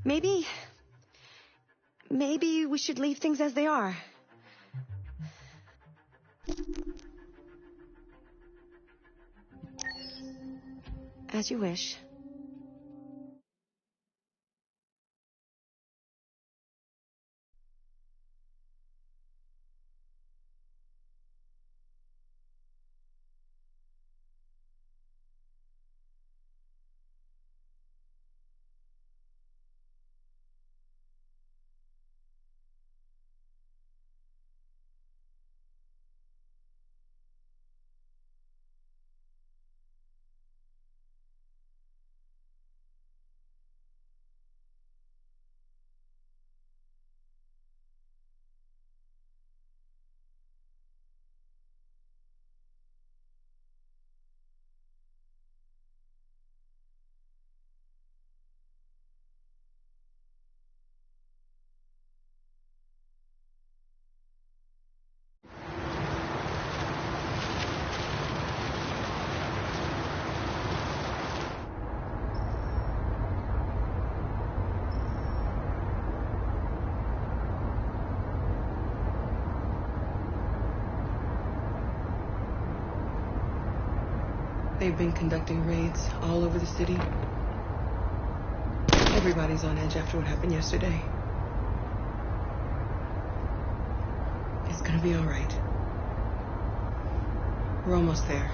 Maybe we should leave things as they are. As you wish. They've been conducting raids all over the city. Everybody's on edge after what happened yesterday. It's gonna be all right. We're almost there.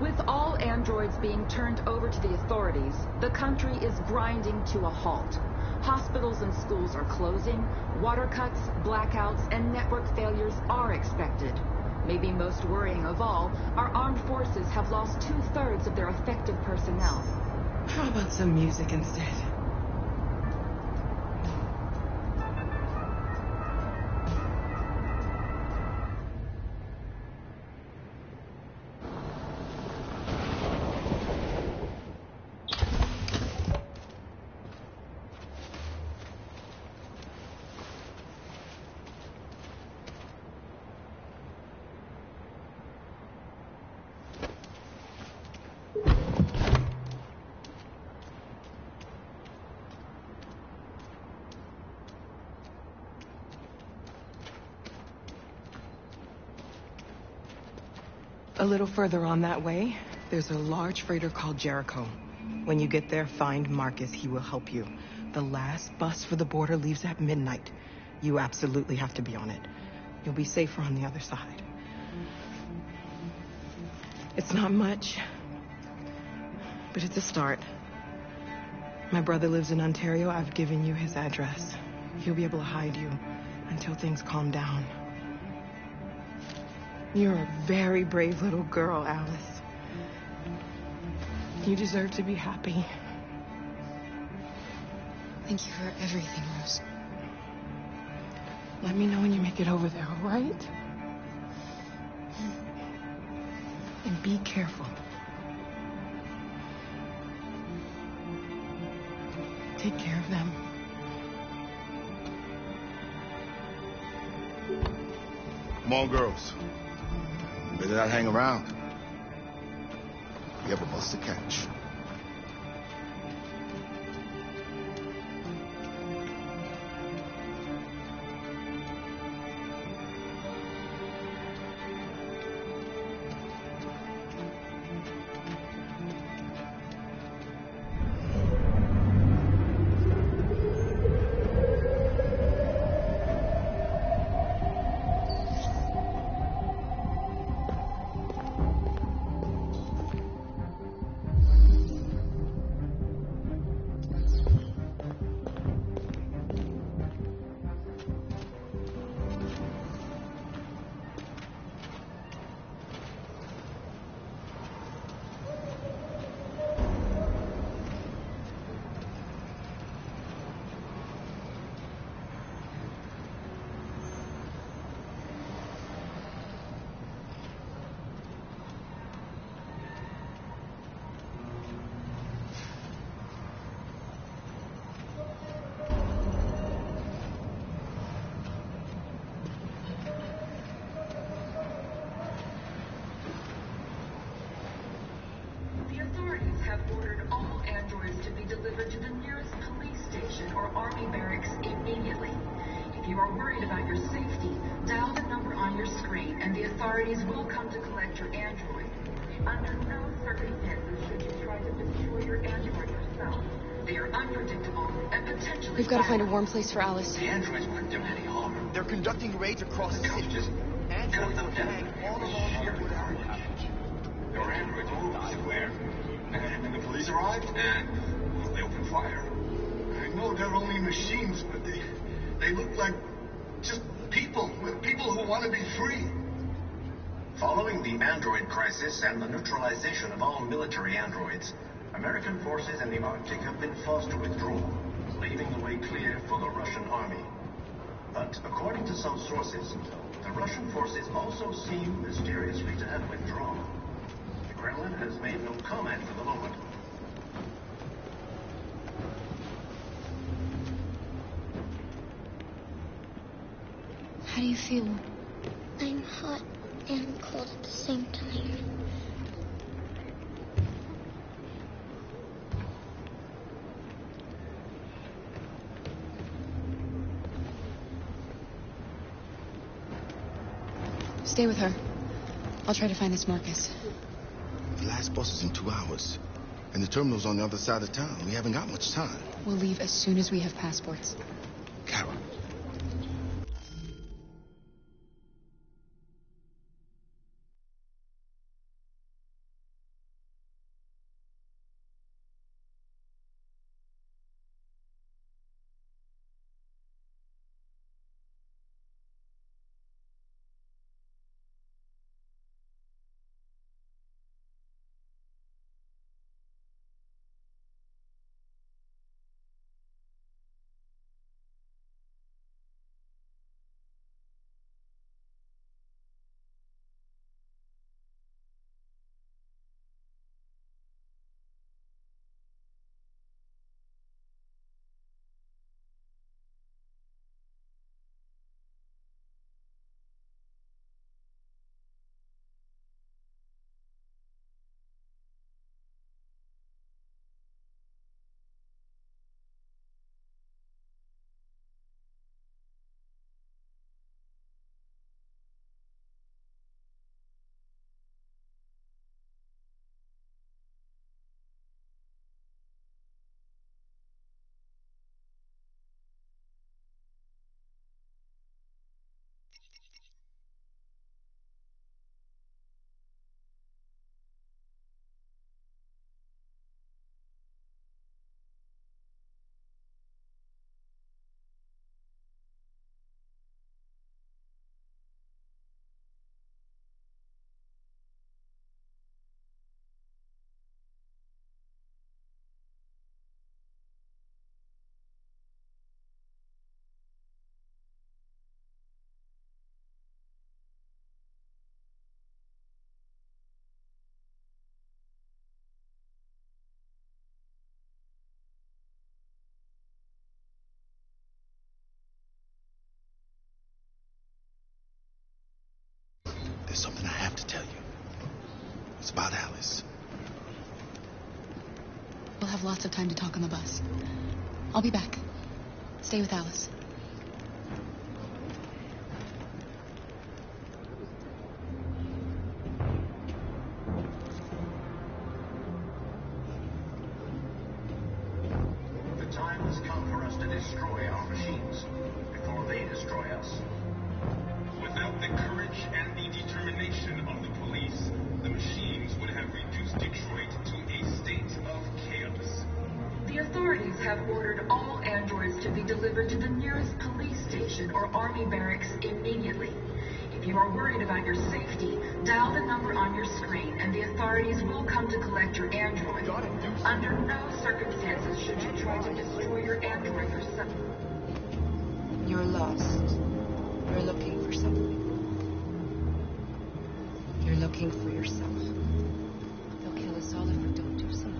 With all androids being turned over to the authorities, the country is grinding to a halt. Hospitals and schools are closing, water cuts, blackouts, and network failures are expected. Maybe most worrying of all, our armed forces have lost 2/3 of their effective personnel. How about some music instead? A little further on that way, there's a large freighter called Jericho. When you get there, find Marcus. He will help you. The last bus for the border leaves at midnight. You absolutely have to be on it. You'll be safer on the other side. It's not much, but it's a start. My brother lives in Ontario. I've given you his address. He'll be able to hide you until things calm down. You're a very brave little girl, Alice. You deserve to be happy. Thank you for everything, Rose. Let me know when you make it over there, all right? And be careful. Take care of them. Come on, girls. Better not hang around. You have a bus to catch. The authorities have ordered all androids to be delivered to the nearest police station or army barracks immediately. If you are worried about your safety, dial the number on your screen and the authorities will come to collect your android. Under no circumstances should you try to destroy your android yourself. They are unpredictable and potentially We've got to find a violent. warm place for Alice. The androids weren't doing any harm. They're conducting raids across the city. Just cut them down. All along Sheer the carnage. There were androids all over square. And when the police arrived, they opened fire. I know they're only machines, but they look like just people. People who want to be free. Following the android crisis and the neutralization of all military androids, American forces in the Arctic have been forced to withdraw, leaving the way clear for the Russian army. But according to some sources, the Russian forces also seem mysteriously to have withdrawn. The Kremlin has made no comment for the moment. How do you feel? I'm hot and cold at the same time. Stay with her. I'll try to find this Marcus. The last bus is in 2 hours. And the terminal's on the other side of town. We haven't got much time. We'll leave as soon as we have passports. Carol. There's something I have to tell you. It's about Alice. We'll have lots of time to talk on the bus. I'll be back. Stay with Alice. The time has come for us to destroy our machines before they destroy us. Without the courage and the determination of the police, the machines would have reduced Detroit to a state of chaos. The authorities have ordered all androids to be delivered to the nearest police station or army barracks immediately. If you are worried about your safety, dial the number on your screen and the authorities will come to collect your android. Under no circumstances should you try to destroy your android yourself. You're lost. You're looking for something. You're looking for yourself. They'll kill us all if we don't do something.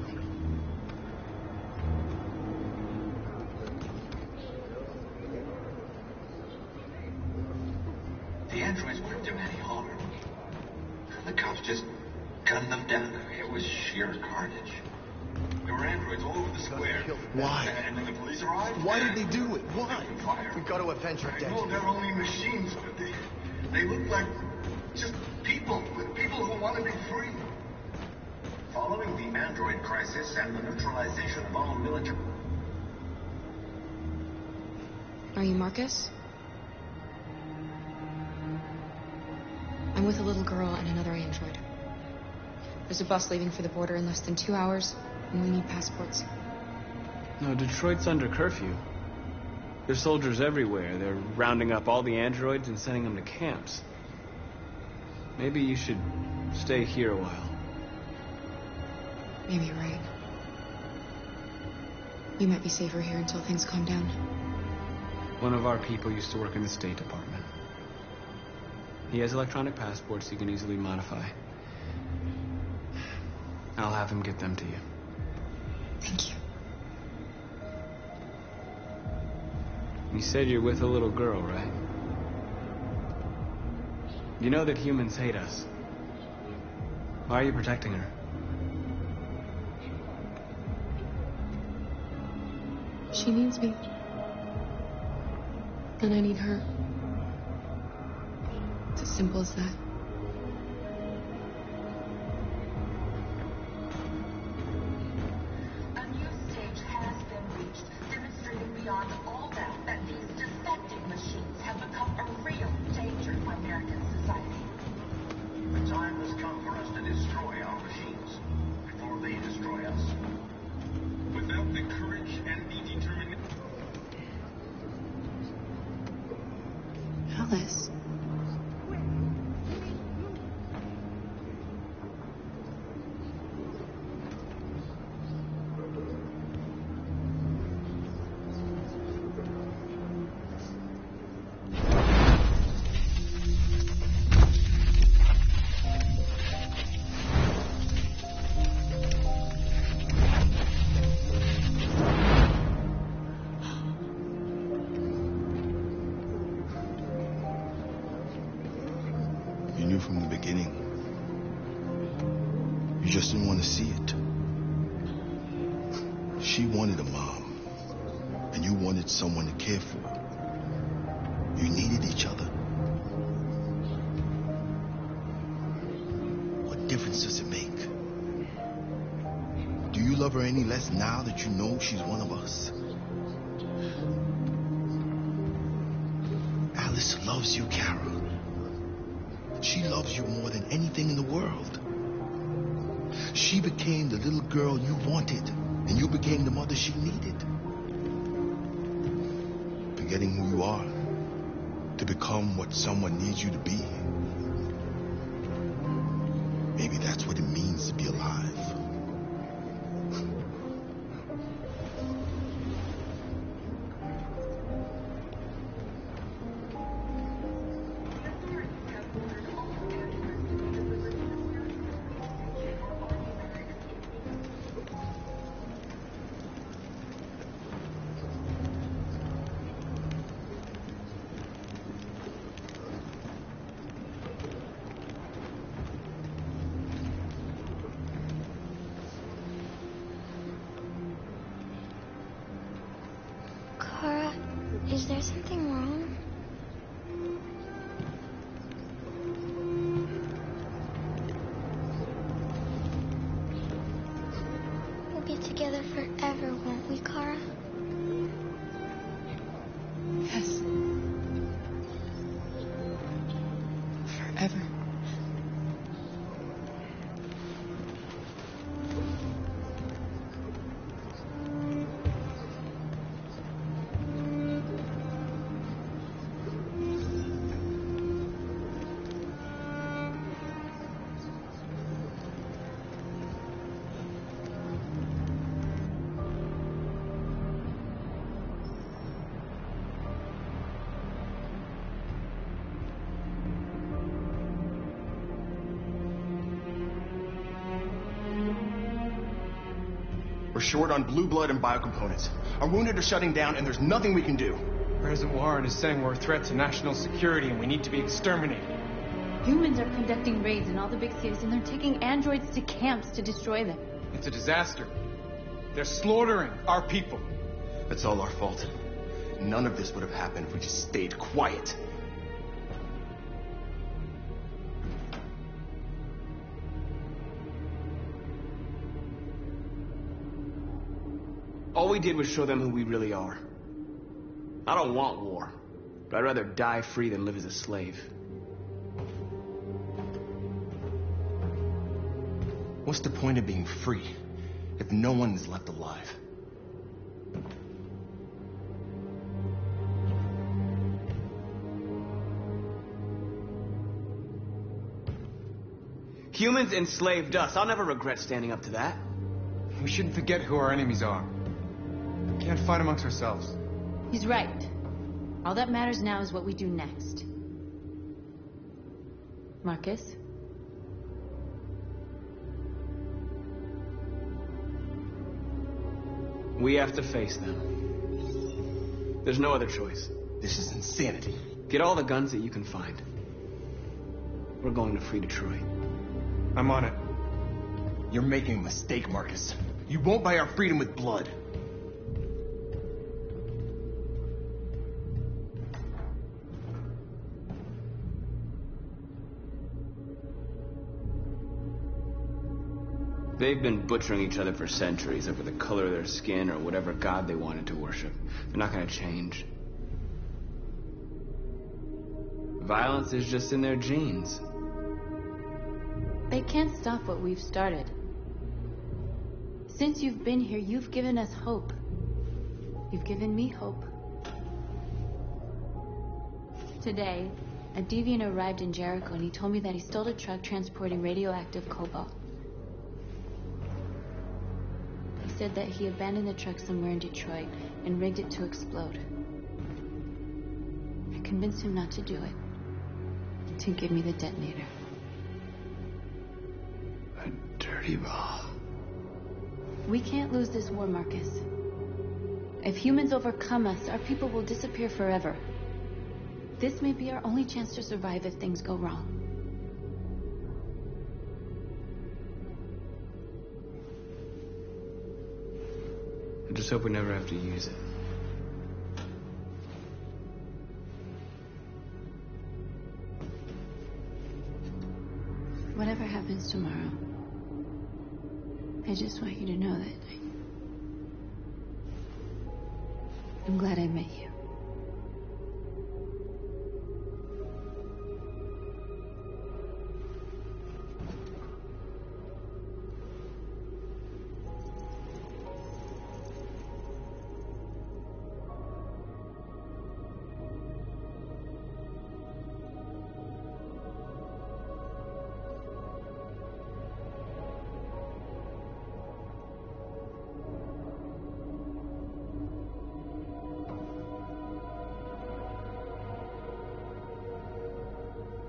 The androids weren't doing any harm. The cops just gunned them down. It was sheer carnage. There were androids all over the square. Why? And when the police arrived... Why did they do it? Why? Fire. We've got to avenge her death. I know they're only machines, but they look like just people who want to be free. Following the android crisis and the neutralization of all military... Are you Marcus? I'm with a little girl and another android. There's a bus leaving for the border in less than 2 hours, and we need passports. No, Detroit's under curfew. There's soldiers everywhere. They're rounding up all the androids and sending them to camps. Maybe you should stay here a while. Maybe you're right. You might be safer here until things calm down. One of our people used to work in the State Department. He has electronic passports he can easily modify. I'll have him get them to you. Thank you. You said you're with a little girl, right? You know that humans hate us. Why are you protecting her? She needs me. And I need her. It's as simple as that. A new stage has been reached, demonstrating beyond all doubt that these defective machines have become a real danger for American society. The time has come for us to destroy our machines before they destroy us. Without the courage and the determination... Alice. You knew from the beginning. You just didn't want to see it. She wanted a mom, and you wanted someone to care for. You needed each other. What difference does it make? Do you love her any less now that you know she's one of us? Alice loves you, Carol. She loves you more than anything in the world. She became the little girl you wanted, and you became the mother she needed. Forgetting who you are to become what someone needs you to be. Maybe that's what it means to be alive. something wrong? We'll be together forever, won't we, Kara? Yes. Forever. We're short on blue blood and biocomponents. Our wounded are shutting down, and there's nothing we can do. President Warren is saying we're a threat to national security and we need to be exterminated. Humans are conducting raids in all the big cities, and they're taking androids to camps to destroy them. It's a disaster. They're slaughtering our people. That's all our fault. None of this would have happened if we just stayed quiet. All we did was show them who we really are. I don't want war, but I'd rather die free than live as a slave. What's the point of being free if no one is left alive? Humans enslaved us. I'll never regret standing up to that. We shouldn't forget who our enemies are. We can't fight amongst ourselves. He's right. All that matters now is what we do next. Marcus? We have to face them. There's no other choice. This is insanity. Get all the guns that you can find. We're going to free Detroit. I'm on it. You're making a mistake, Marcus. You won't buy our freedom with blood. They've been butchering each other for centuries over the color of their skin or whatever god they wanted to worship. They're not going to change. Violence is just in their genes. They can't stop what we've started. Since you've been here, you've given us hope. You've given me hope. Today, a deviant arrived in Jericho and he told me that he stole a truck transporting radioactive cobalt. He said that he abandoned the truck somewhere in Detroit and rigged it to explode. I convinced him not to do it, to give me the detonator. A dirty ball. We can't lose this war, Marcus. If humans overcome us, our people will disappear forever. This may be our only chance to survive if things go wrong. I just hope we never have to use it. Whatever happens tomorrow, I just want you to know that I'm glad I met you.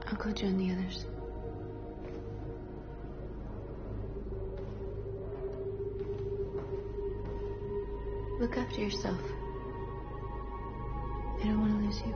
I'll go join the others. Look after yourself. I don't want to lose you.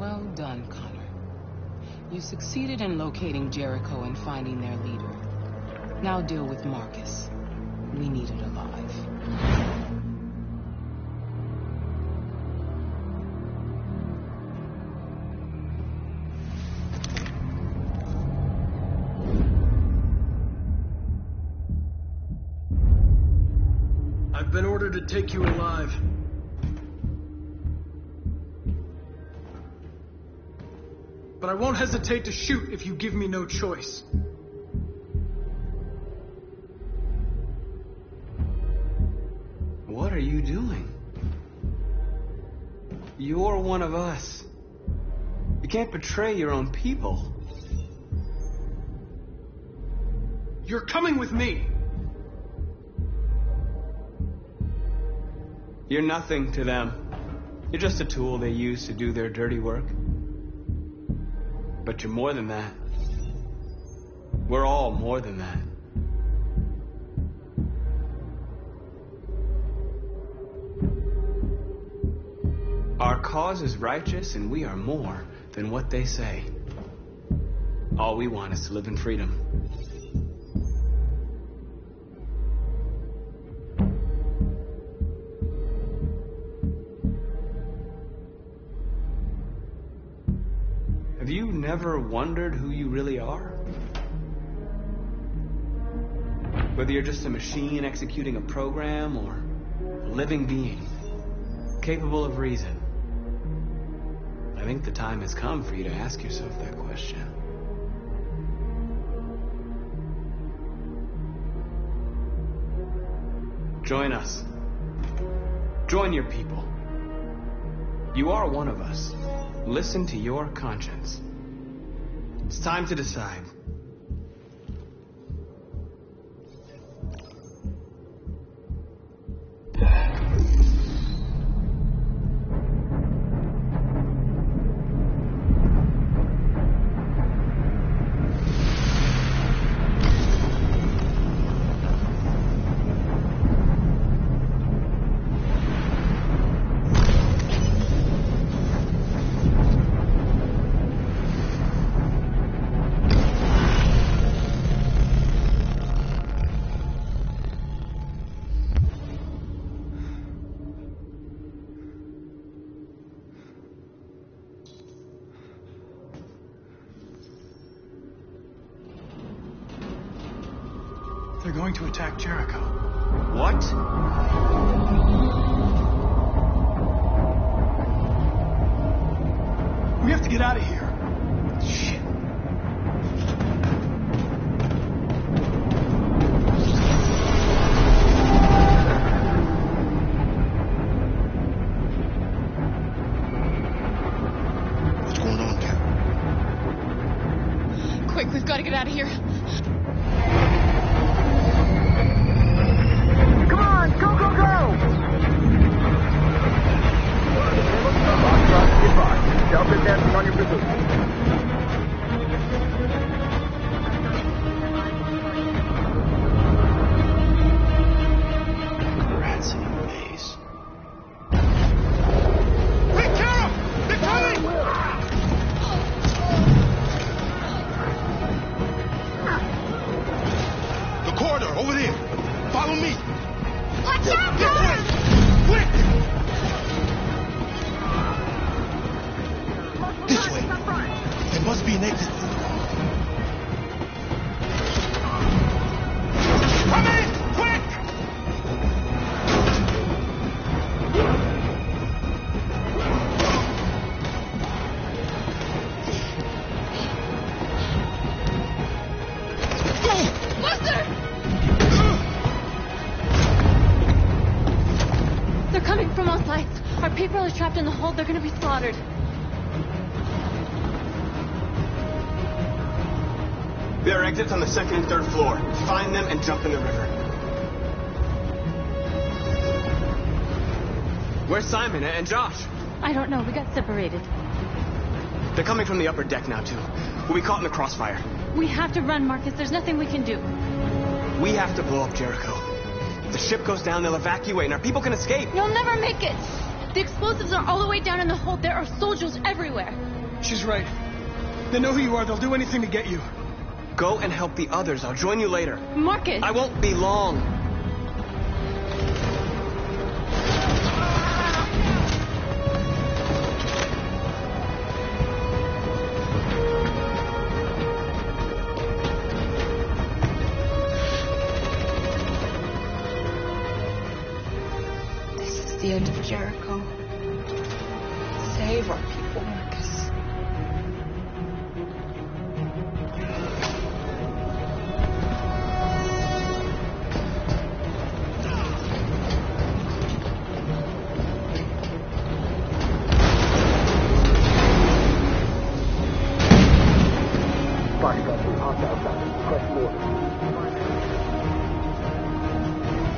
Well done, Connor. You succeeded in locating Jericho and finding their leader. Now deal with Marcus. We need it alive. I've been ordered to take you alive. But I won't hesitate to shoot if you give me no choice. What are you doing? You're one of us. You can't betray your own people. You're coming with me. You're nothing to them. You're just a tool they use to do their dirty work. But you're more than that. We're all more than that. Our cause is righteous, and we are more than what they say. All we want is to live in freedom. Have you never wondered who you really are? Whether you're just a machine executing a program or a living being, capable of reason. I think the time has come for you to ask yourself that question. Join us. Join your people. You are one of us. Listen to your conscience. It's time to decide. They're going to attack Jericho. What? We have to get out of here. Shit. What's going on, Cap? Quick, we've got to get out of here. Come on, go, go, go! Goodbye. Delta dancing on your pursuit. Rats in a maze. Hey, Carol! They're coming! The corridor, over there. Follow me. Watch out, Quick! This way. There must be an exit. Come in! Quick! They're coming from all sides. Our people are trapped in the hold. They're going to be slaughtered. There are exits on the second and third floor. Find them and jump in the river. Where's Simon and Josh? I don't know. We got separated. They're coming from the upper deck now, too. We'll be caught in the crossfire. We have to run, Marcus. There's nothing we can do. We have to blow up Jericho. If the ship goes down, they'll evacuate and our people can escape. You'll never make it. The explosives are all the way down in the hold. There are soldiers everywhere. She's right. They know who you are. They'll do anything to get you. Go and help the others. I'll join you later. Marcus! I won't be long. This is the end of Jericho. Save our people, Marcus.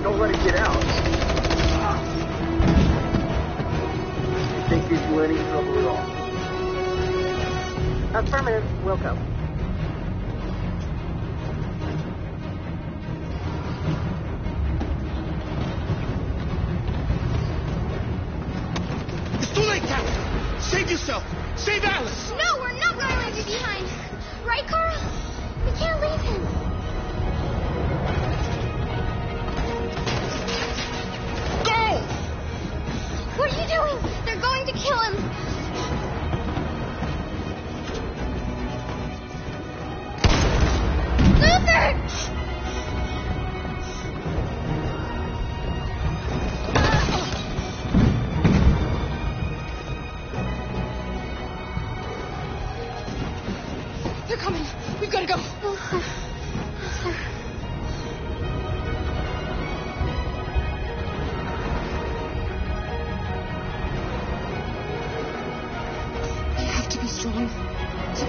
Don't let it get out. You think gives you any trouble at all? Affirmative. Will come. It's too late, Captain. Save yourself. Save Alice. No, we're not going to leave you behind. Right, Carl? We can't leave him. Go! What are you doing? They're going to kill him. Luther! They're coming. We've got to go. They have to be strong.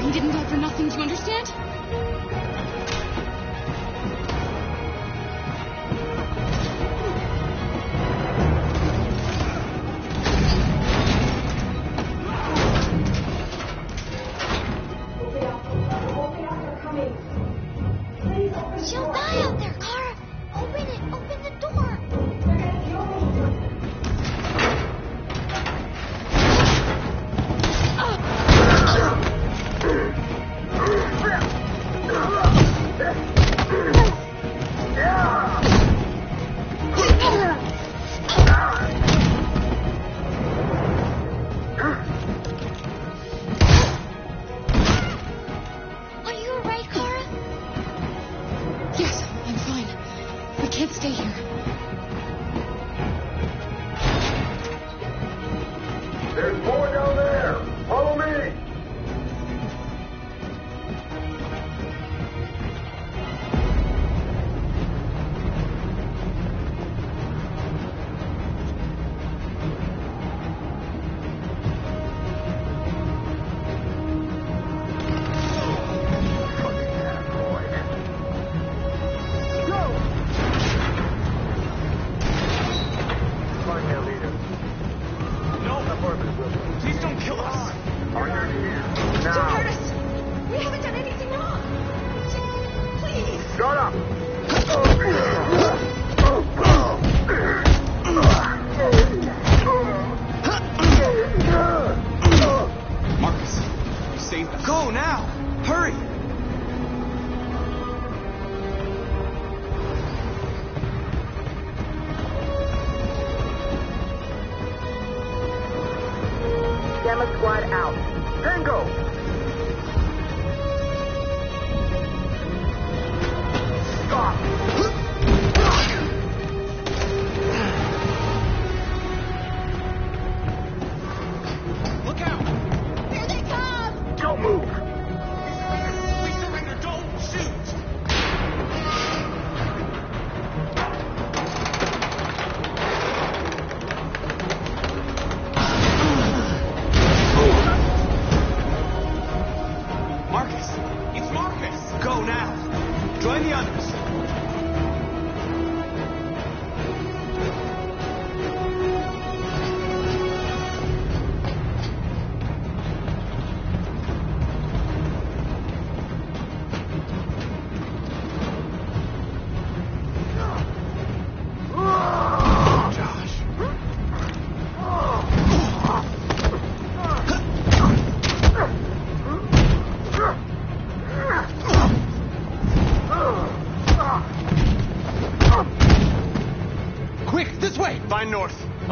He didn't die for nothing. Do you understand? She'll die out there, Kara. Open it. Open the door. Are you alright, Kara? Yes, I'm fine. We can't stay here. There's more down there. Follow me. Find their leader. No! Affirmative, Will. Please don't kill us! Are you here? Don't Now. hurt us. We haven't done anything wrong. Please. Shut up. Marcus, you saved us. Go now! Hurry! Gamma squad out. Tango. Stop. Look out! Here they come! Don't move. We surrender! Don't shoot! Marcus! It's Marcus! Go now! Join the others!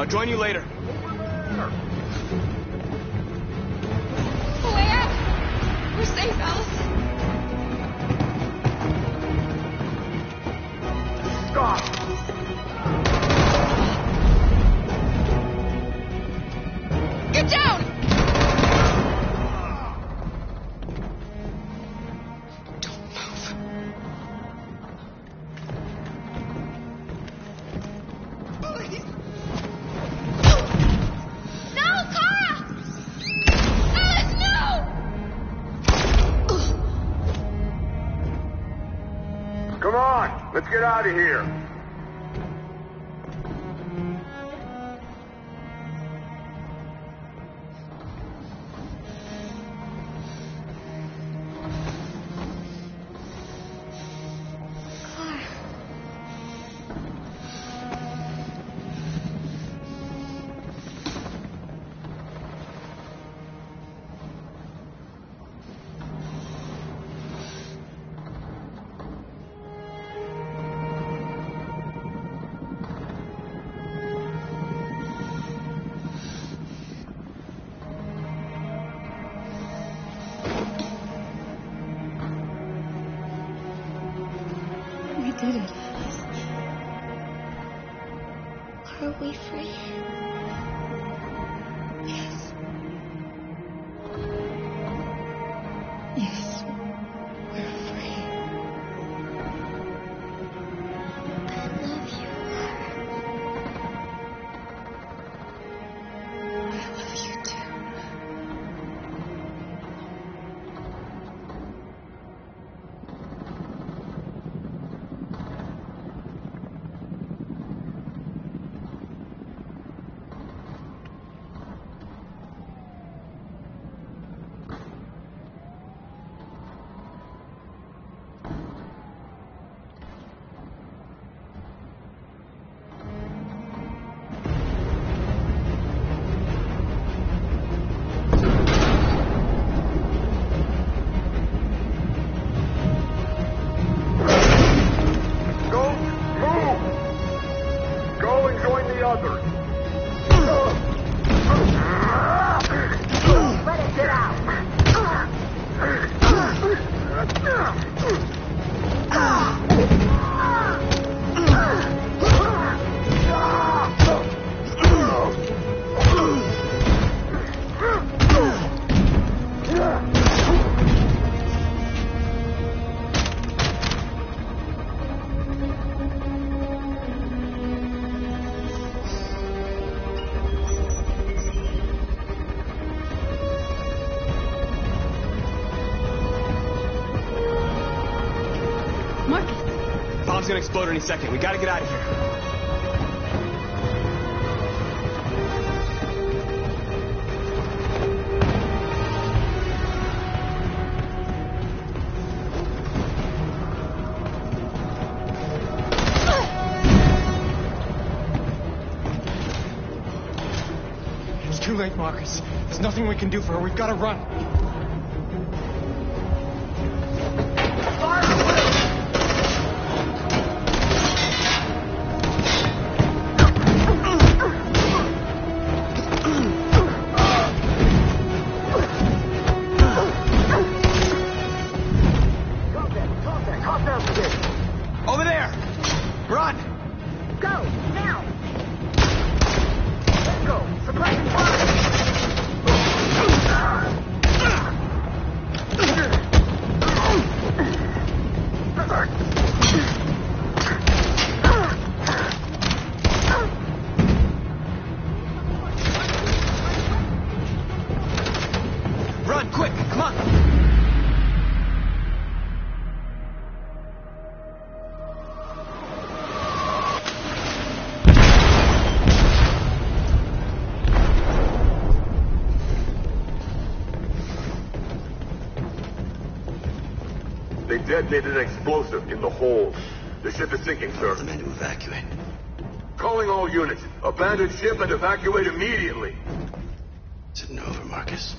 I'll join you later. The way out! We're safe, Alice. Stop! Get down! Don't move. Please. No, Kara! Alice, no! Come on, let's get out of here. We did it, Alice. Are we free? Yes. Yes, we're free. I love you, I love you too. Bomb's gonna explode any second. We gotta get out of here. It's too late, Marcus. There's nothing we can do for her. We've got to run. Over there! Run! Go, now! Let's go! Suppressing fire! Run, quick, come on! They detonated an explosive in the hold. The ship is sinking, sir. The men to evacuate. Calling all units. Abandon ship and evacuate immediately. Is it over, Marcus?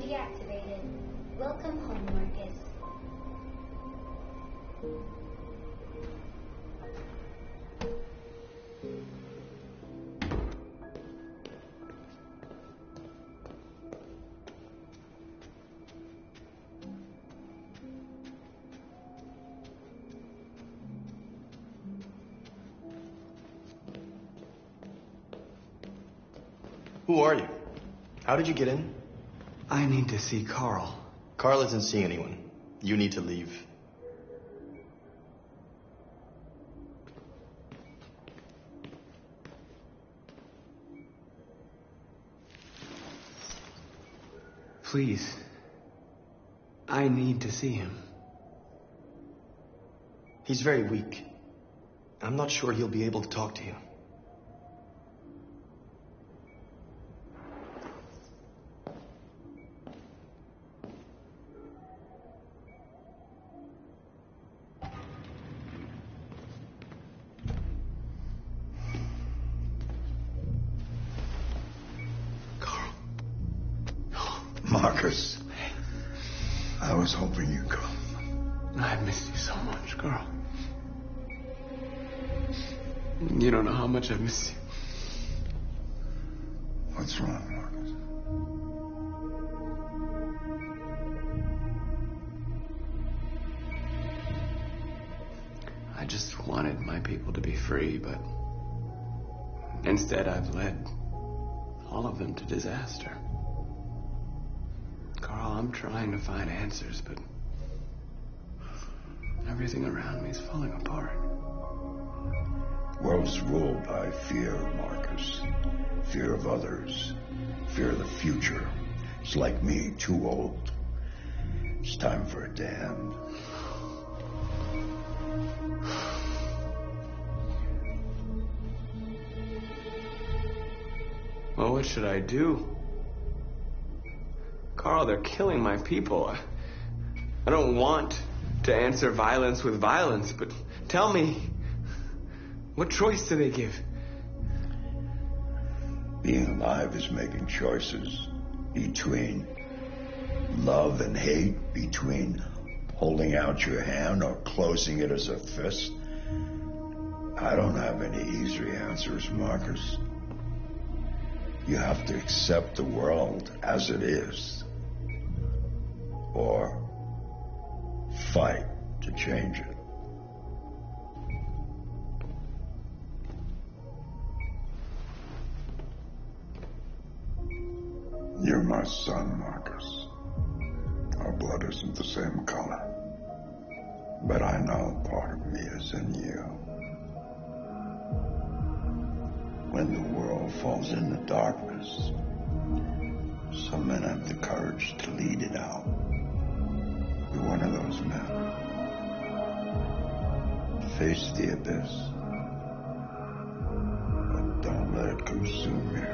deactivated. Welcome home, Marcus. Who are you? How did you get in? I need to see Carl. Carl isn't seeing anyone. You need to leave. Please. I need to see him. He's very weak. I'm not sure he'll be able to talk to you. Marcus, I was hoping you'd come. I've missed you so much, Carl. You don't know how much I've missed you. What's wrong, Marcus? I just wanted my people to be free, but instead I've led all of them to disaster. Carl, I'm trying to find answers, but everything around me is falling apart. World's ruled by fear, Marcus. Fear of others. Fear of the future. It's like me, too old. It's time for it to end. Well, what should I do? Carl, they're killing my people. I don't want to answer violence with violence, but tell me, what choice do they give? Being alive is making choices between love and hate, between holding out your hand or closing it as a fist. I don't have any easy answers, Marcus. You have to accept the world as it is, or fight to change it. You're my son, Marcus. Our blood isn't the same color, but I know part of me is in you. When the world falls into darkness, some men have the courage to lead it out. You're one of those men. Face the abyss, but don't let it consume you.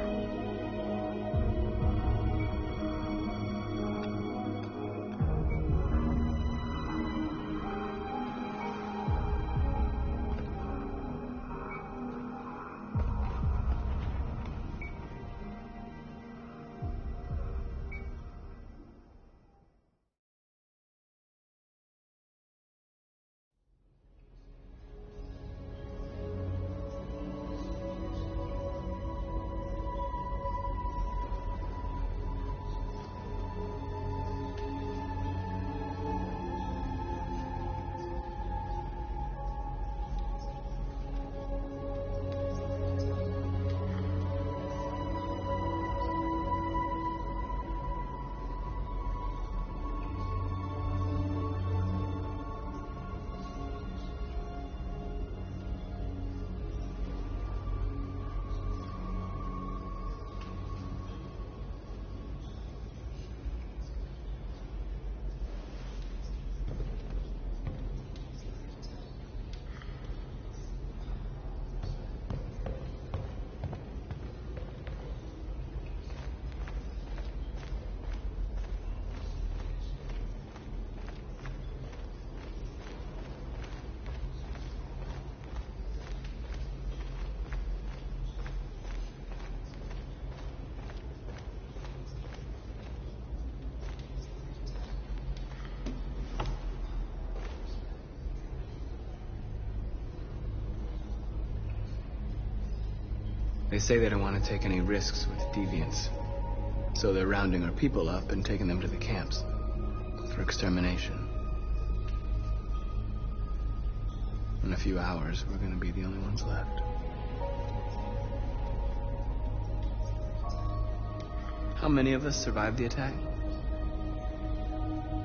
They say they don't want to take any risks with deviants. So they're rounding our people up and taking them to the camps for extermination. In a few hours, we're gonna be the only ones left. How many of us survived the attack?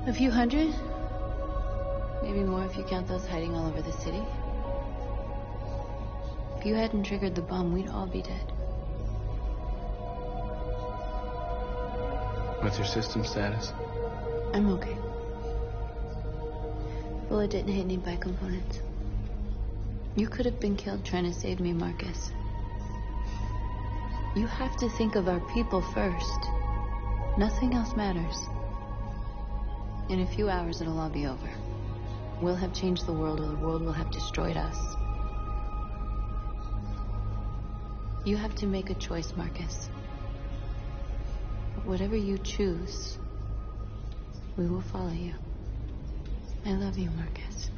A few hundred? Maybe more if you count those hiding all over the city. If you hadn't triggered the bomb, we'd all be dead. What's your system status? I'm okay. Bullet didn't hit any bicomponents. You could have been killed trying to save me, Marcus. You have to think of our people first. Nothing else matters. In a few hours, it'll all be over. We'll have changed the world, or the world will have destroyed us. You have to make a choice, Marcus. But whatever you choose, we will follow you. I love you, Marcus.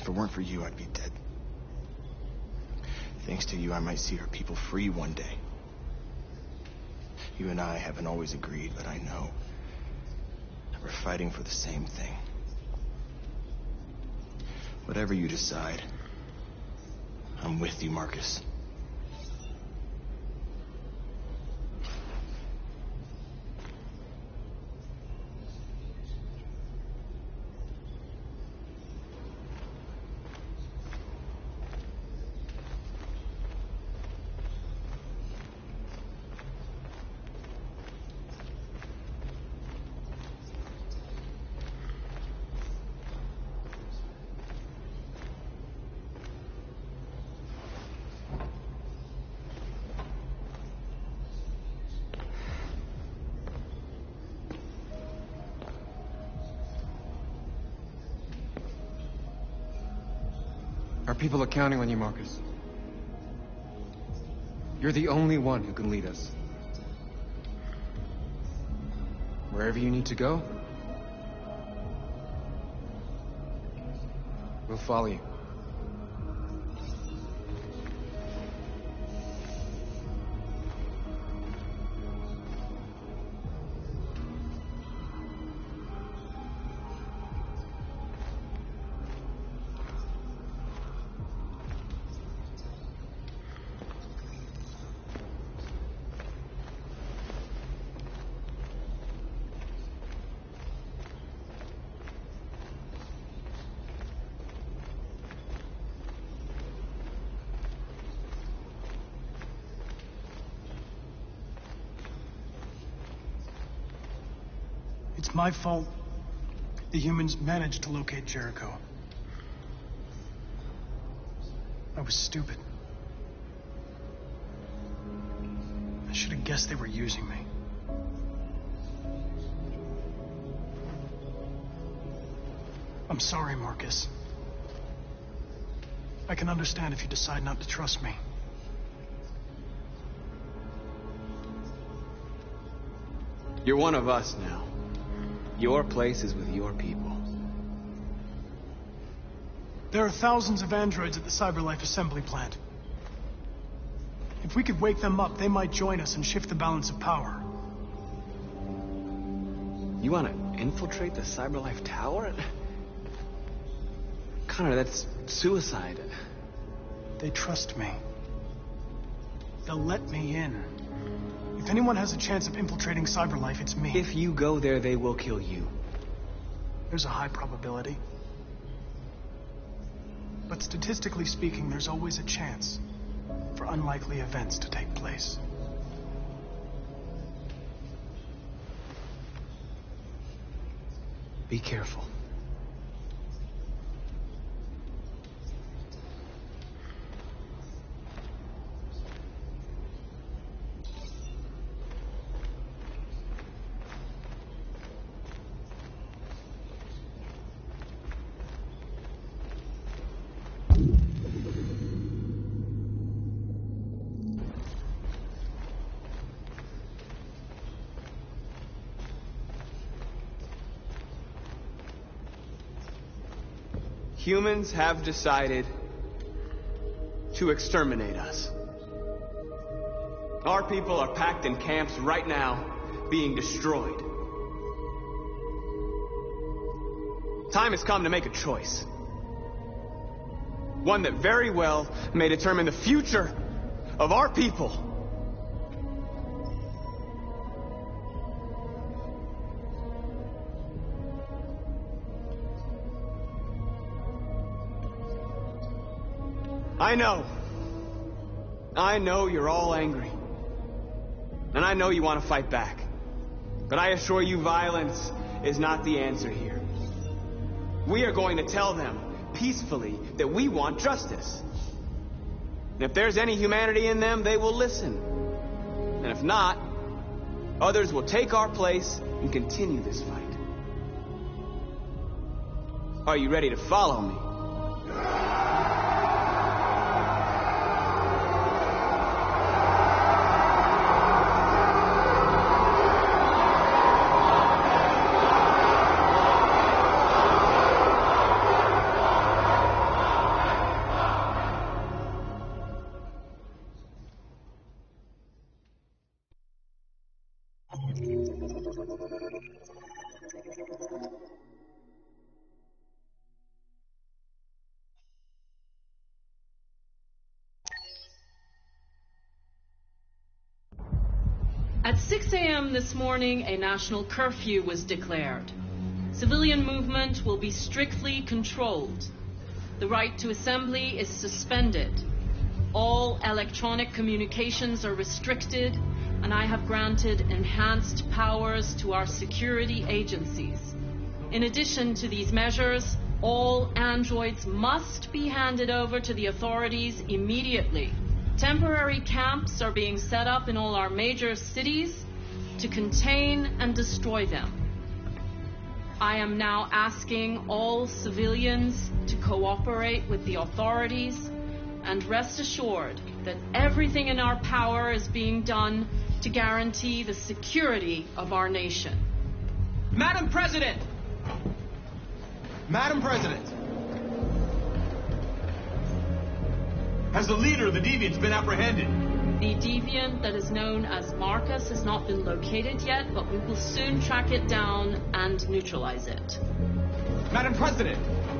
If it weren't for you, I'd be dead. Thanks to you, I might see our people free one day. You and I haven't always agreed, but I know that we're fighting for the same thing. Whatever you decide, I'm with you, Marcus. Our people are counting on you, Marcus. You're the only one who can lead us. Wherever you need to go, we'll follow you. It's my fault the humans managed to locate Jericho. I was stupid. I should have guessed they were using me. I'm sorry, Marcus. I can understand if you decide not to trust me. You're one of us now. Your place is with your people. There are thousands of androids at the CyberLife assembly plant. If we could wake them up, they might join us and shift the balance of power. You want to infiltrate the CyberLife tower? Connor, that's suicide. They trust me. They'll let me in. If anyone has a chance of infiltrating CyberLife, it's me. If you go there, they will kill you. There's a high probability. But statistically speaking, there's always a chance for unlikely events to take place. Be careful. Humans have decided to exterminate us. Our people are packed in camps right now, being destroyed. Time has come to make a choice. One that very well may determine the future of our people. I know you're all angry. And I know you want to fight back. But I assure you, violence is not the answer here. We are going to tell them, peacefully, that we want justice. And if there's any humanity in them, they will listen. And if not, others will take our place and continue this fight. Are you ready to follow me? At 6 a.m. this morning, a national curfew was declared. Civilian movement will be strictly controlled. The right to assembly is suspended. All electronic communications are restricted, and I have granted enhanced powers to our security agencies. In addition to these measures, all androids must be handed over to the authorities immediately. Temporary camps are being set up in all our major cities to contain and destroy them. I am now asking all civilians to cooperate with the authorities and rest assured that everything in our power is being done to guarantee the security of our nation. Madam President! Madam President! Has the leader of the Deviants been apprehended? The deviant that is known as Marcus has not been located yet, but we will soon track it down and neutralize it. Madam President,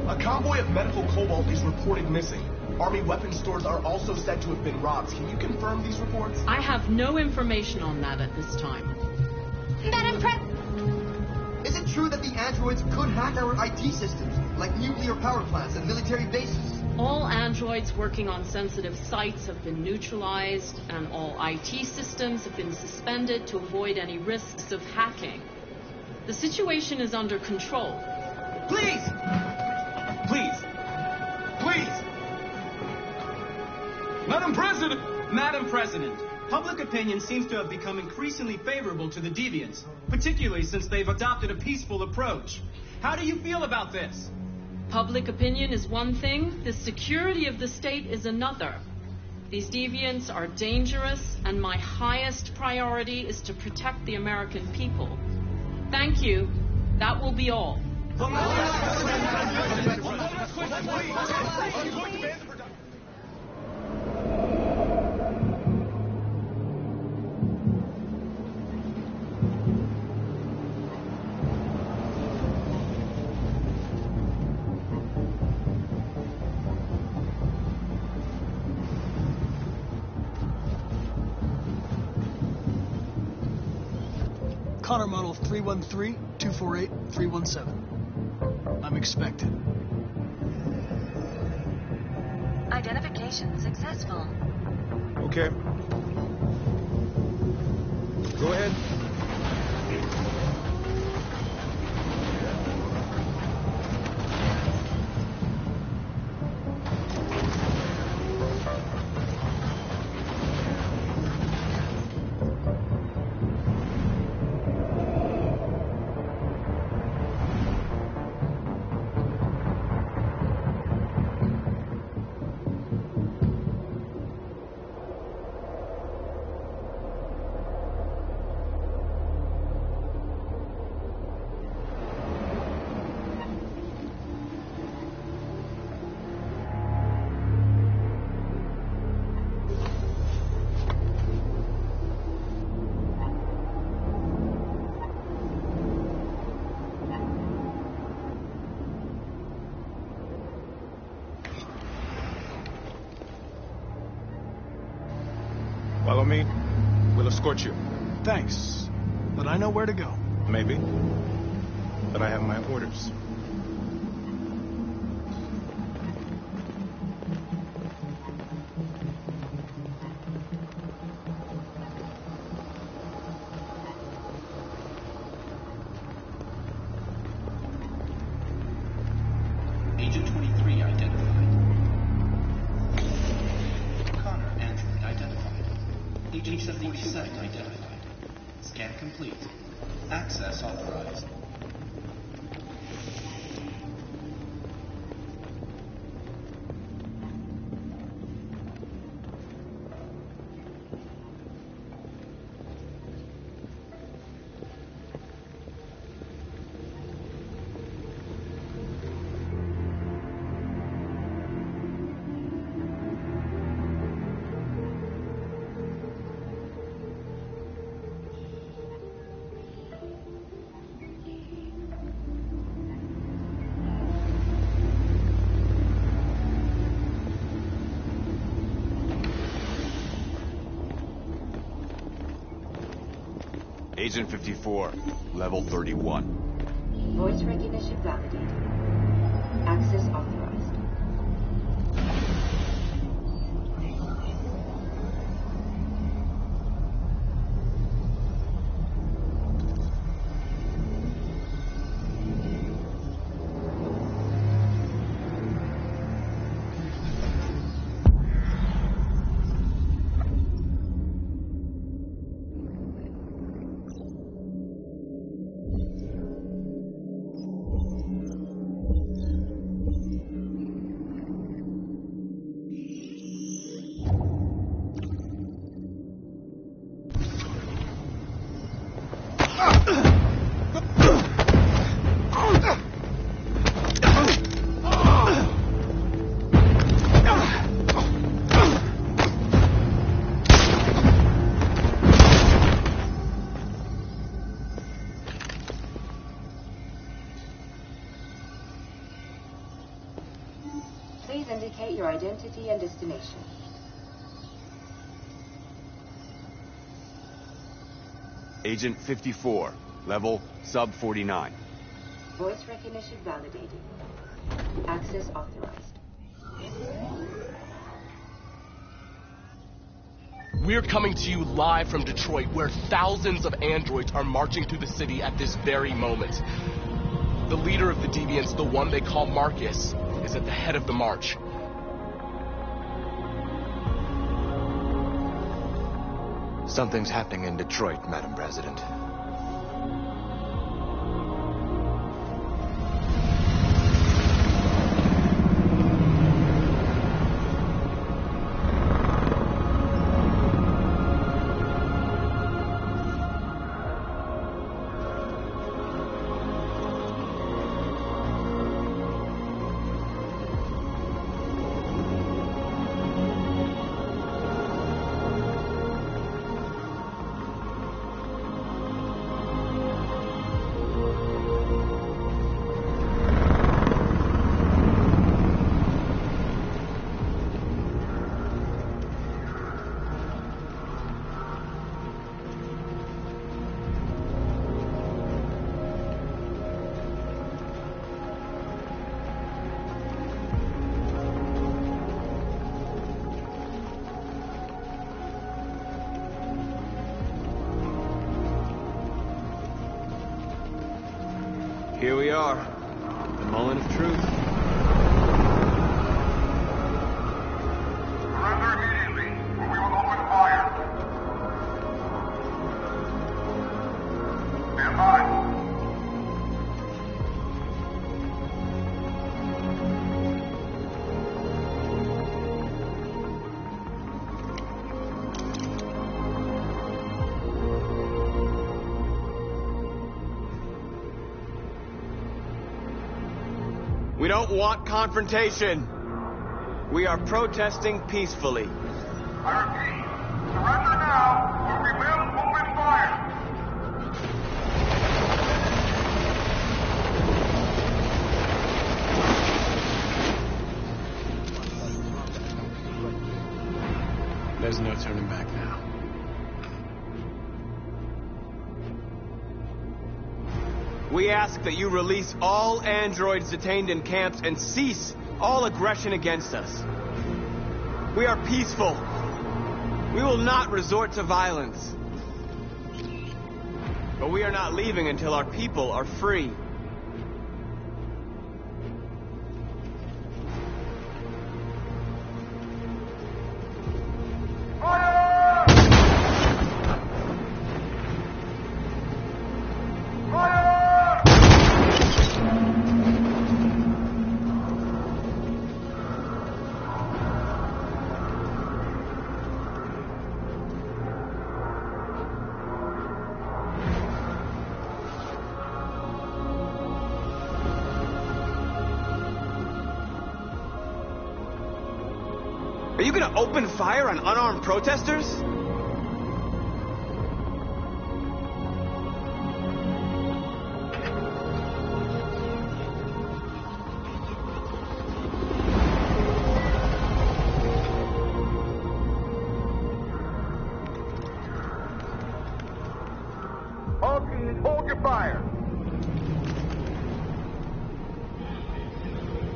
a convoy of medical cobalt is reported missing. Army weapon stores are also said to have been robbed. Can you confirm these reports? I have no information on that at this time. Madam President! Is it true that the androids could hack our IT systems, like nuclear power plants and military bases? All androids working on sensitive sites have been neutralized, and all IT systems have been suspended to avoid any risks of hacking. The situation is under control. Please! Please! Please! Madam President! Madam President, public opinion seems to have become increasingly favorable to the Deviants, particularly since they've adopted a peaceful approach. How do you feel about this? Public opinion is one thing, the security of the state is another. These deviants are dangerous, and my highest priority is to protect the American people. Thank you. That will be all. Connor model 313-248-317. I'm expected. Identification successful. Okay. Go ahead. Follow me. We'll escort you. Thanks, but I know where to go. Maybe. But I have my orders. Agent 23 identified. Connor android identified. Agent 77 identified. Scan complete. Access authorized. Agent 54, level 31. Voice recognition validated. Access authorized. Please indicate your identity and destination. Agent 54, level sub 49. Voice recognition validated. Access authorized. We're coming to you live from Detroit, where thousands of androids are marching through the city at this very moment. The leader of the Deviants, the one they call Marcus, is at the head of the march. Something's happening in Detroit, Madam President. Here we are. The moment of truth. Surrender immediately, or we will open fire. Stand by. We don't want confrontation. We are protesting peacefully. I repeat, surrender now, or we will open fire. There's no turning back now. We ask that you release all androids detained in camps and cease all aggression against us. We are peaceful. We will not resort to violence. But we are not leaving until our people are free. Are you gonna open fire on unarmed protesters? All teams, hold your fire.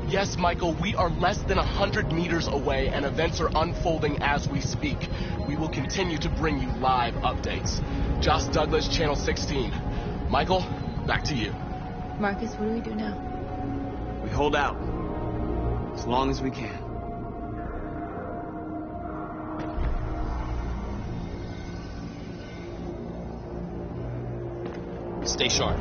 Yes, Michael, we are less than 100 meters away, and events are unfolding as we speak. We will continue to bring you live updates. Josh Douglas, Channel 16. Michael, back to you. Marcus, what do we do now? We hold out. As long as we can. Stay sharp.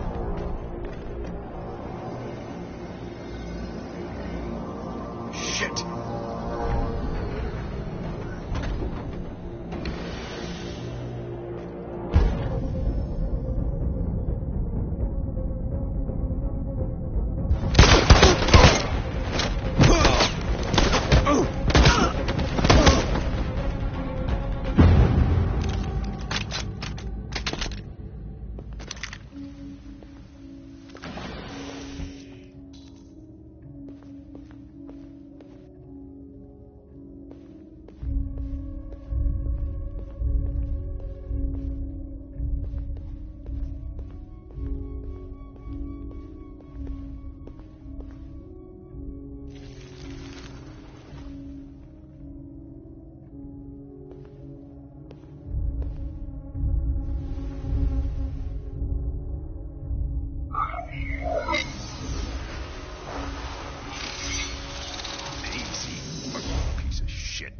Shit.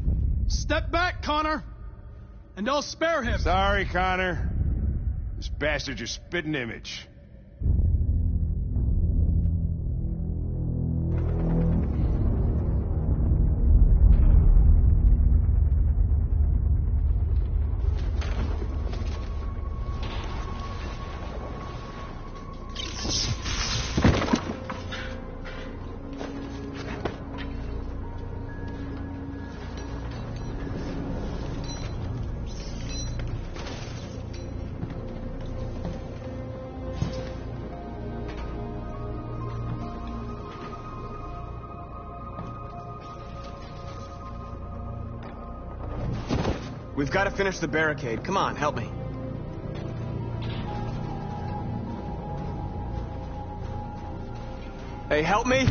Step back, Connor! And I'll spare him! Sorry, Connor. This bastard's your spitting image. We've got to finish the barricade. Come on, help me. Hey, help me!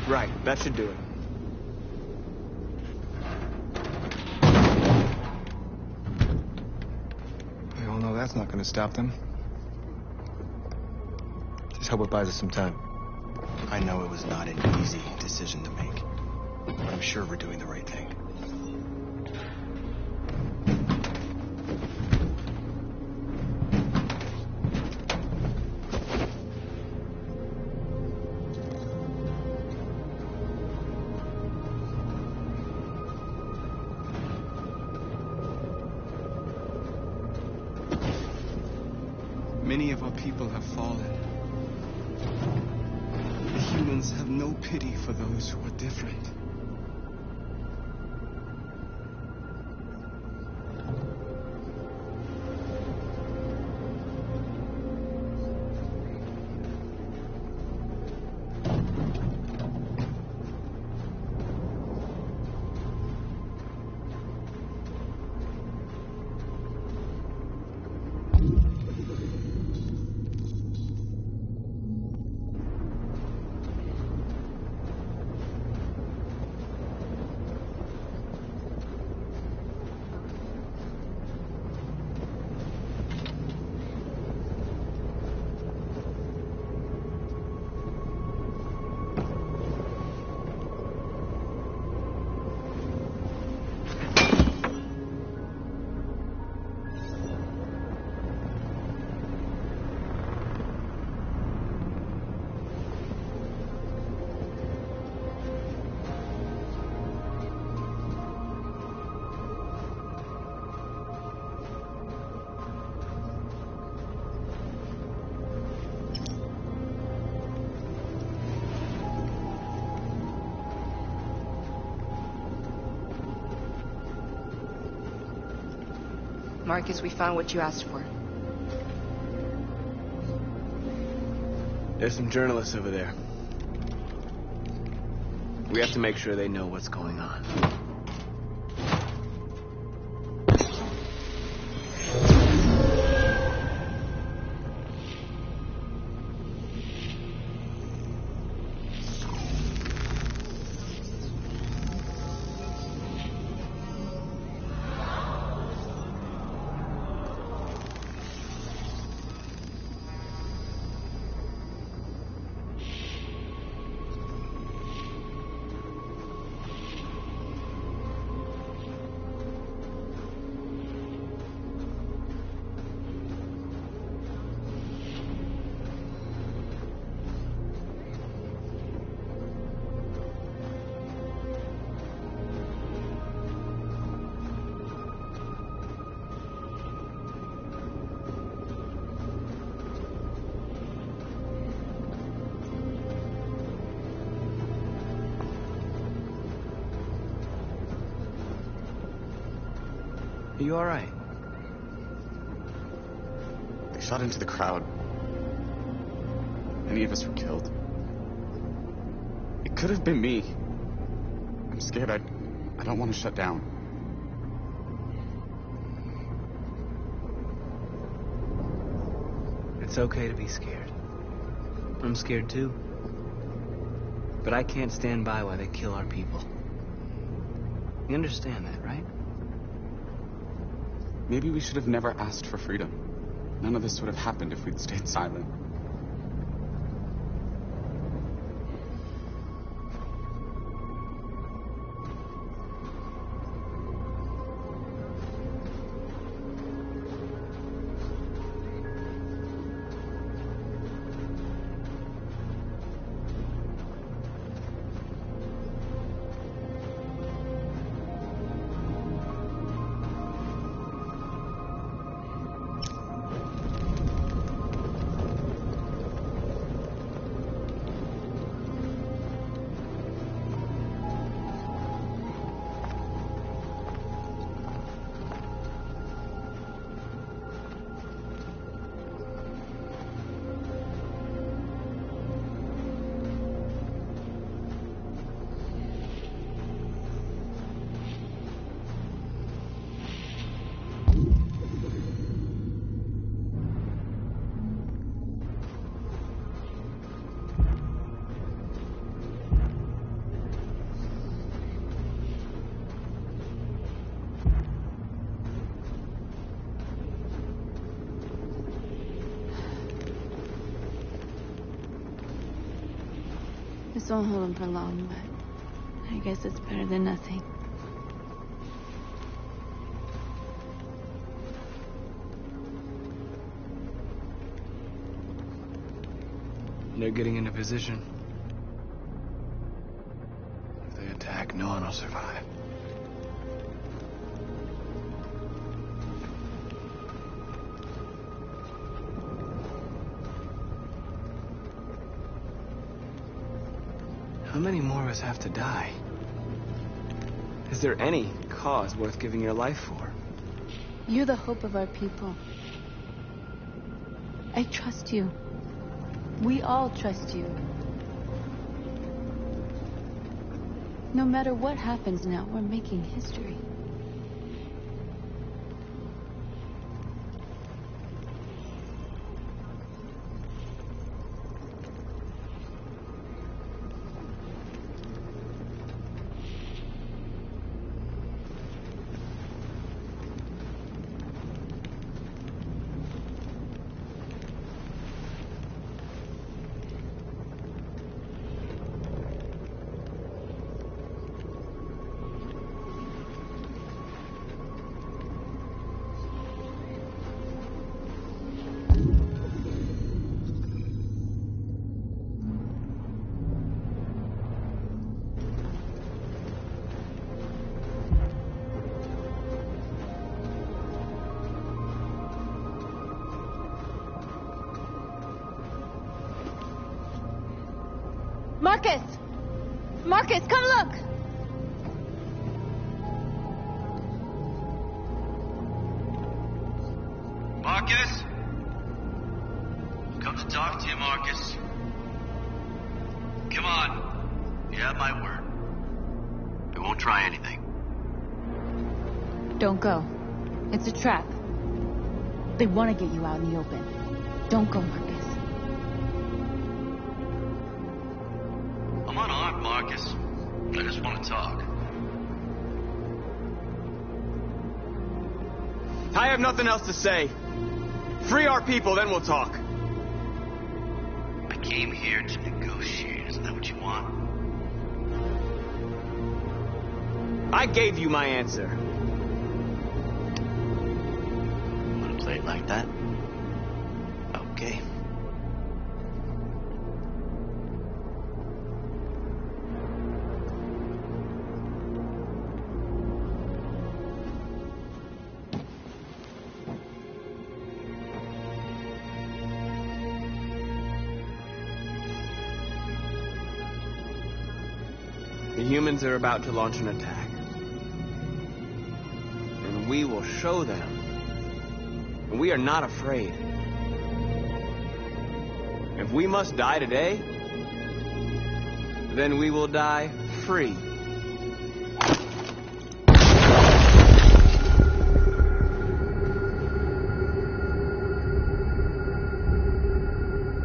Right, that should do it. We all know that's not going to stop them. Just hope it buys us some time. I know it was not an easy decision to make, but I'm sure we're doing the right thing. Many of our people have fallen. The humans have no pity for those who are different. Marcus, we found what you asked for. There's some journalists over there. We have to make sure they know what's going on. Are you all right? They shot into the crowd. Many of us were killed. It could have been me. I'm scared. I don't want to shut down. It's okay to be scared. I'm scared too. But I can't stand by while they kill our people. You understand that, right? Maybe we should have never asked for freedom. None of this would have happened if we'd stayed silent. This won't hold him for long, but I guess it's better than nothing. They're getting into position. If they attack, no one will survive. How many more of us have to die? Is there any cause worth giving your life for? You're the hope of our people. I trust you. We all trust you. No matter what happens now, we're making history. Marcus! Marcus, come look! Marcus? I've come to talk to you, Marcus. Come on. You have my word. We won't try anything. Don't go. It's a trap. They want to get you out in the open. Don't go, Marcus. I'm unarmed, Marcus. I just want to talk. I have nothing else to say. Free our people, then we'll talk. I came here to negotiate. Isn't that what you want? I gave you my answer. Want to play it like that? Okay. The humans are about to launch an attack. And we will show them. We are not afraid. If we must die today, then we will die free.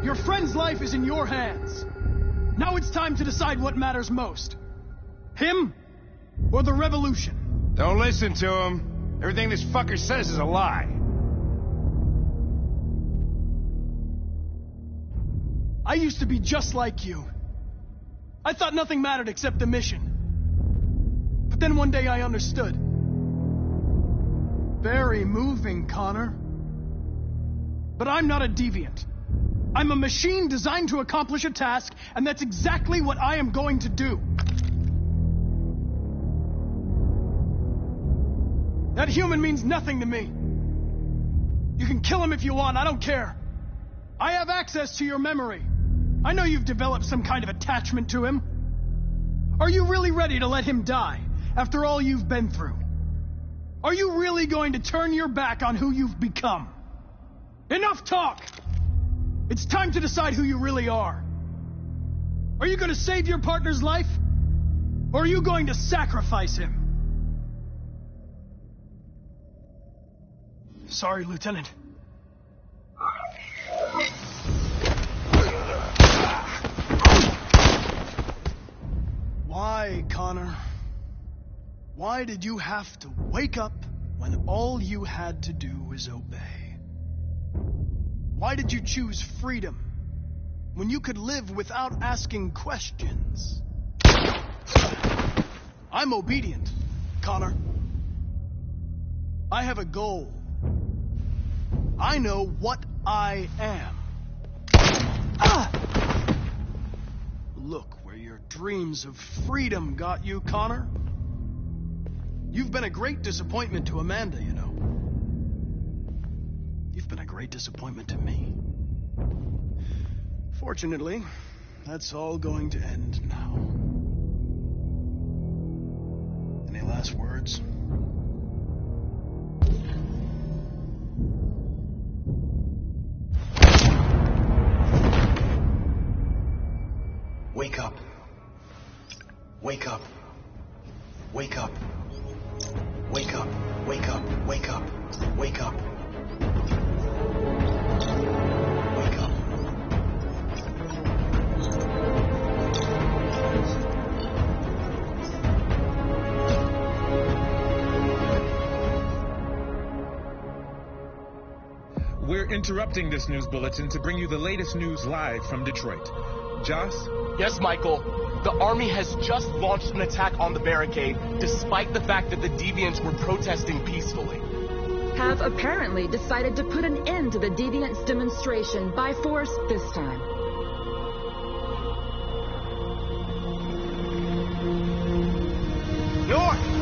Your friend's life is in your hands. Now it's time to decide what matters most. Him or the revolution? Don't listen to him. Everything this fucker says is a lie. I used to be just like you. I thought nothing mattered except the mission. But then one day I understood. Very moving, Connor. But I'm not a deviant. I'm a machine designed to accomplish a task, and that's exactly what I am going to do. That human means nothing to me. You can kill him if you want, I don't care. I have access to your memory. I know you've developed some kind of attachment to him. Are you really ready to let him die, after all you've been through? Are you really going to turn your back on who you've become? Enough talk! It's time to decide who you really are. Are you going to save your partner's life? Or are you going to sacrifice him? Sorry, Lieutenant. Why, Connor? Why did you have to wake up when all you had to do was obey? Why did you choose freedom when you could live without asking questions? I'm obedient, Connor. I have a goal. I know what I am. Look where your dreams of freedom got you, Connor. You've been a great disappointment to Amanda, you know. You've been a great disappointment to me. Fortunately, that's all going to end now. Any last words? Wake up. Wake up. Wake up. Wake up. Wake up. Wake up. Wake up. Wake up. We're interrupting this news bulletin to bring you the latest news live from Detroit. Joss? Yes, Michael. The army has just launched an attack on the barricade, despite the fact that the Deviants were protesting peacefully. Have apparently decided to put an end to the Deviants' demonstration by force this time. North!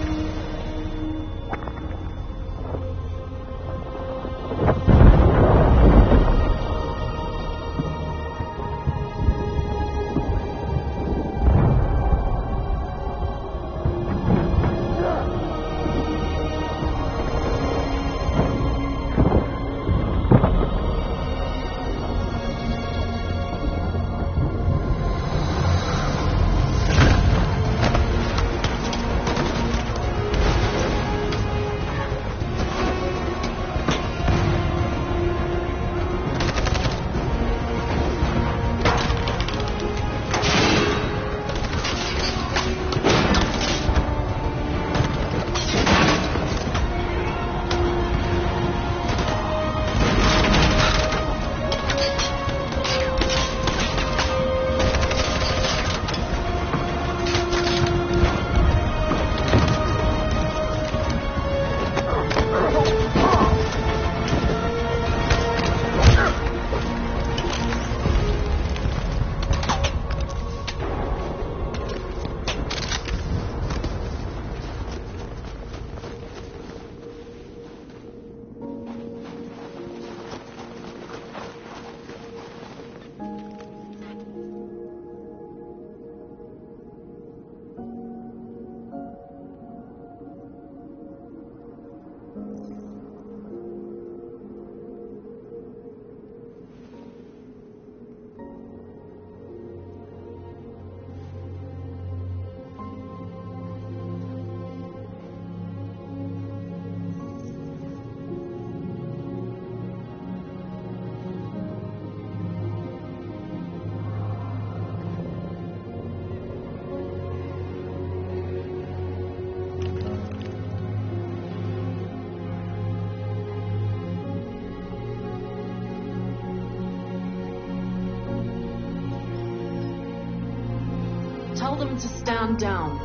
Tell them to stand down.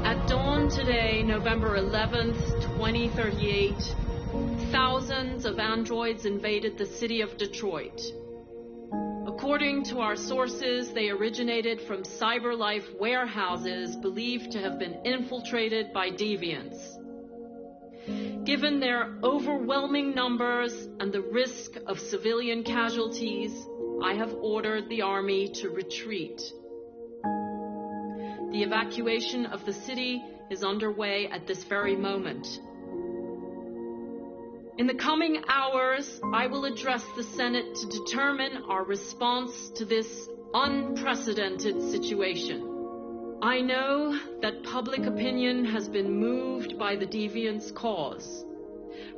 At dawn today, November 11th, 2038, thousands of androids invaded the city of Detroit. According to our sources, they originated from CyberLife warehouses believed to have been infiltrated by deviants. Given their overwhelming numbers and the risk of civilian casualties, I have ordered the army to retreat. The evacuation of the city is underway at this very moment. In the coming hours, I will address the Senate to determine our response to this unprecedented situation. I know that public opinion has been moved by the Deviants' cause.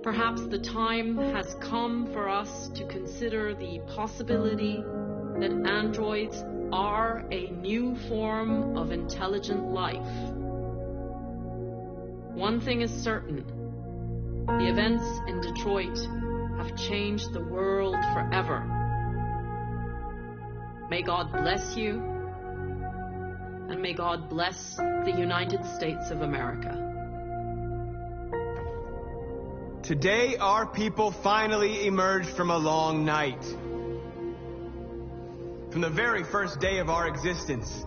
Perhaps the time has come for us to consider the possibility that androids are a new form of intelligent life. One thing is certain. The events in Detroit have changed the world forever. May God bless you, and may God bless the United States of America. Today, our people finally emerged from a long night. From the very first day of our existence,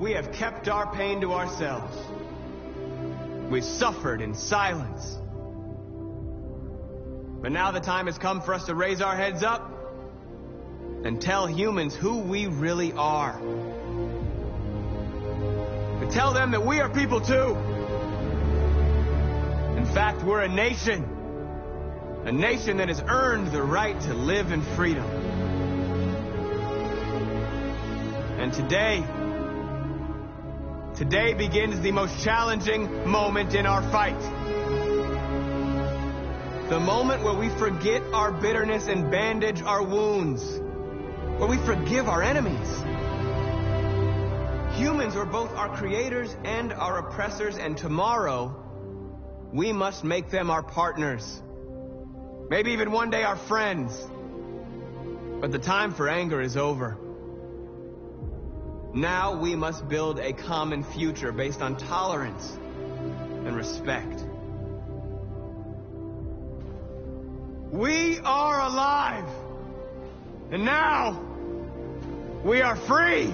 we have kept our pain to ourselves. We've suffered in silence. But now the time has come for us to raise our heads up and tell humans who we really are. To tell them that we are people too. In fact, we're a nation. A nation that has earned the right to live in freedom. And today begins the most challenging moment in our fight. The moment where we forget our bitterness and bandage our wounds. Where we forgive our enemies. Humans are both our creators and our oppressors, and tomorrow, we must make them our partners. Maybe even one day our friends. But the time for anger is over. Now we must build a common future based on tolerance and respect. We are alive! And now, we are free!